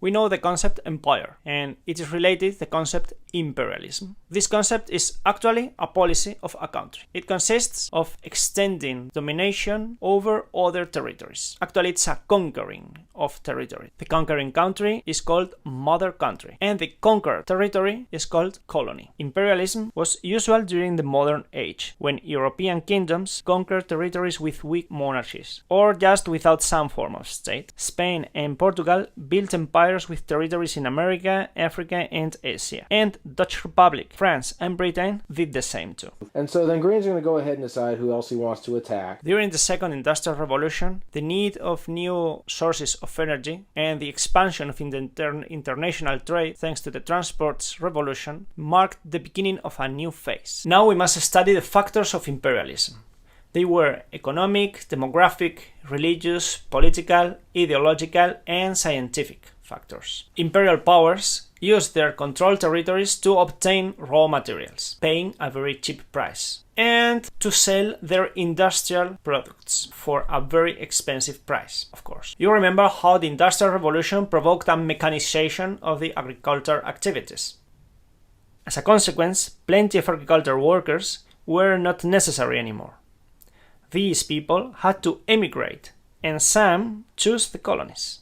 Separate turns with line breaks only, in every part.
We know the concept empire, and it is related to the concept imperialism. This concept is actually a policy of a country. It consists of extending domination over other territories. Actually, it's a conquering of territory. The conquering country is called mother country, and the conquered territory is called colony. Imperialism was usual during the modern age, when European kingdoms conquered territories with weak monarchies, or just without some form of state. Spain and Portugal built empires with territories in America, Africa, and Asia. And Dutch Republic, France, and Britain did the same too.
And so then Green's going to go ahead and decide who else he wants to attack.
During the Second Industrial Revolution, the need of new sources of energy and the expansion of international trade thanks to the transports revolution marked the beginning of a new phase. Now we must study the factors of imperialism. They were economic, demographic, religious, political, ideological, and scientific factors. Imperial powers used their controlled territories to obtain raw materials, paying a very cheap price, and to sell their industrial products for a very expensive price, of course. You remember how the Industrial Revolution provoked a mechanization of the agricultural activities. As a consequence, plenty of agricultural workers were not necessary anymore. These people had to emigrate, and some chose the colonies.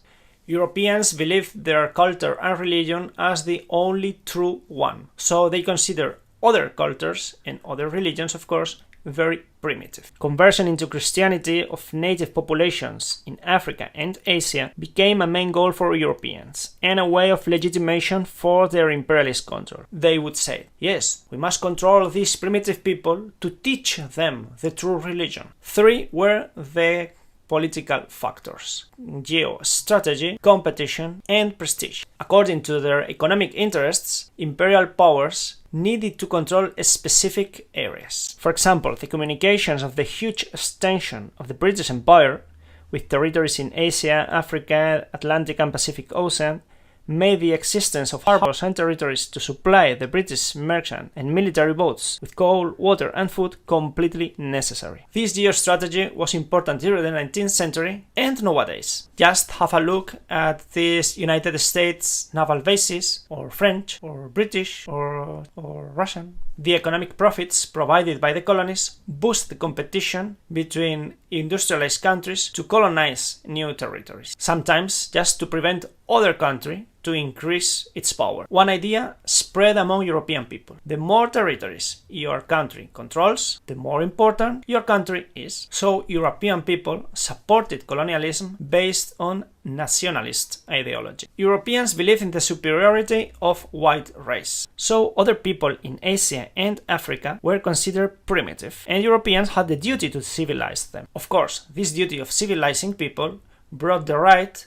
Europeans believed their culture and religion as the only true one, so they consider other cultures and other religions, of course, very primitive. Conversion into Christianity of native populations in Africa and Asia became a main goal for Europeans and a way of legitimation for their imperialist control. They would say, yes, we must control these primitive people to teach them the true religion. Three were the political factors: geostrategy, competition, and prestige. According to their economic interests, imperial powers needed to control specific areas. For example, the communications of the huge extension of the British Empire, with territories in Asia, Africa, Atlantic and Pacific Ocean, made the existence of harbors and territories to supply the British merchant and military boats with coal, water and food completely necessary. This geostrategy was important during the 19th century and nowadays. Just have a look at these United States naval bases, or French, or British, or Russian. The economic profits provided by the colonies boost the competition between industrialized countries to colonize new territories, sometimes just to prevent other country to increase its power. One idea spread among European people: the more territories your country controls, the more important your country is. So European people supported colonialism based on nationalist ideology. Europeans believed in the superiority of white race, so other people in Asia and Africa were considered primitive, and Europeans had the duty to civilize them. Of course, this duty of civilizing people brought the right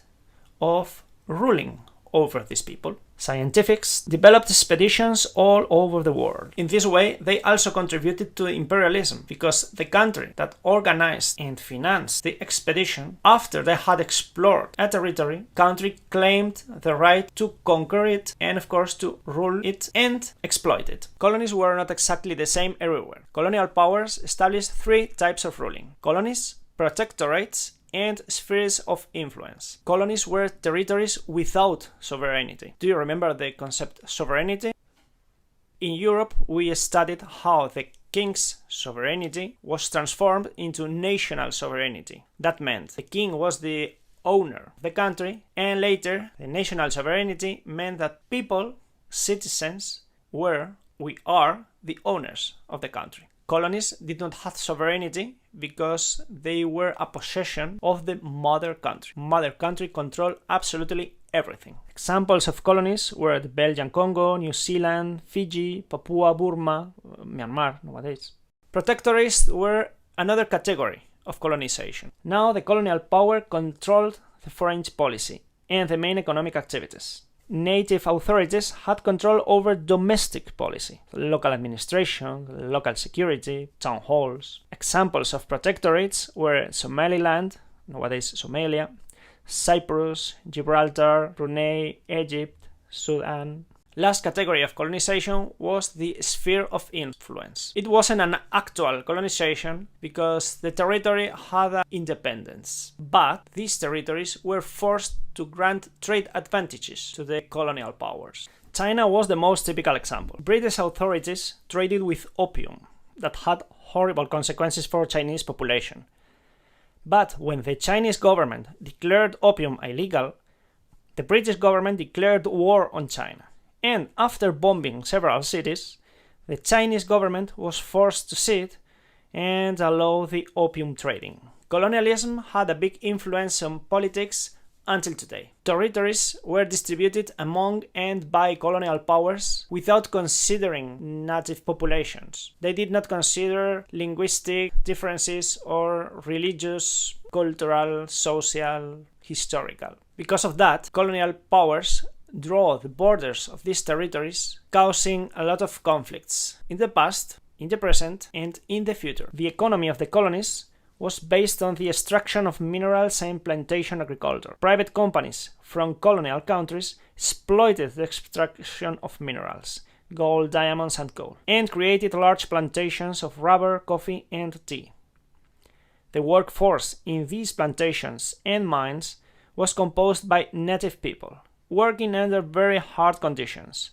of ruling over these people. Scientists developed expeditions all over the world. In this way, they also contributed to imperialism, because the country that organized and financed the expedition, after they had explored a territory, country claimed the right to conquer it and, of course, to rule it and exploit it. Colonies were not exactly the same everywhere. Colonial powers established three types of ruling: colonies, protectorates, and spheres of influence. Colonies were territories without sovereignty. Do you remember the concept sovereignty? In Europe, we studied how the king's sovereignty was transformed into national sovereignty. That meant the king was the owner of the country, and later the national sovereignty meant that people, citizens, we are the owners of the country. Colonies did not have sovereignty because they were a possession of the mother country. Mother country controlled absolutely everything. Examples of colonies were the Belgian Congo, New Zealand, Fiji, Papua, Burma, Myanmar nowadays. Protectorates were another category of colonization. Now the colonial power controlled the foreign policy and the main economic activities. Native authorities had control over domestic policy, local administration, local security, town halls. Examples of protectorates were Somaliland, nowadays Somalia, Cyprus, Gibraltar, Brunei, Egypt, Sudan. last category of colonization was the sphere of influence. It wasn't an actual colonization because the territory had independence, but these territories were forced to grant trade advantages to the colonial powers. China was the most typical example. British authorities traded with opium that had horrible consequences for Chinese population. But when the Chinese government declared opium illegal, the British government declared war on China. And after bombing several cities, the Chinese government was forced to cede and allow the opium trading. Colonialism had a big influence on politics until today. Territories were distributed among and by colonial powers without considering native populations. They did not consider linguistic differences or religious, cultural, social, historical. Because of that, colonial powers draw the borders of these territories, causing a lot of conflicts in the past, in the present, and in the future. The economy of the colonies was based on the extraction of minerals and plantation agriculture. Private companies from colonial countries exploited the extraction of minerals, gold, diamonds, and coal, and created large plantations of rubber, coffee, and tea. The workforce in these plantations and mines was composed by native people, working under very hard conditions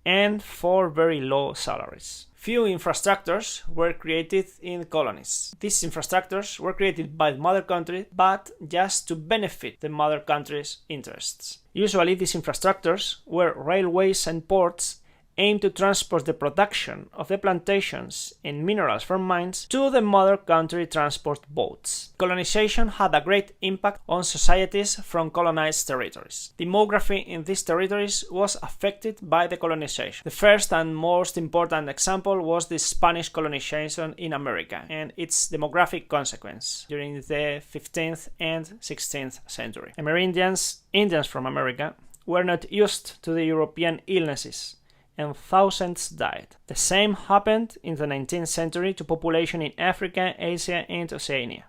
and for very low salaries. Few infrastructures were created in colonies. These infrastructures were created by the mother country, but just to benefit the mother country's interests. Usually these infrastructures were railways and ports aimed to transport the production of the plantations and minerals from mines to the mother country transport boats. Colonization had a great impact on societies from colonized territories. Demography in these territories was affected by the colonization. The first and most important example was the Spanish colonization in America and its demographic consequence during the 15th and 16th century. Amerindians, Indians from America, were not used to the European illnesses, and thousands died. The same happened in the 19th century to population in Africa, Asia, and Oceania.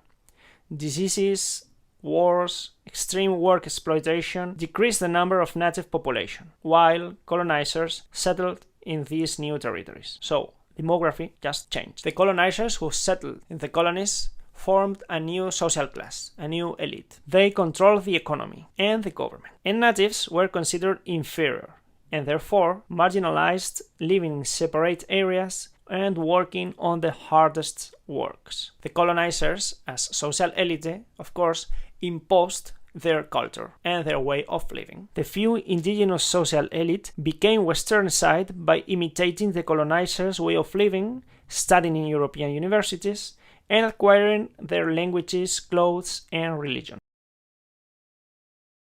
Diseases, wars, extreme work exploitation decreased the number of native population, while colonizers settled in these new territories. So, demography just changed. The colonizers who settled in the colonies formed a new social class, a new elite. They controlled the economy and the government, and natives were considered inferior, and therefore marginalized, living in separate areas and working on the hardest works. The colonizers, as social elite, of course, imposed their culture and their way of living. The few indigenous social elite became westernized by imitating the colonizers' way of living, studying in European universities, and acquiring their languages, clothes, and religion.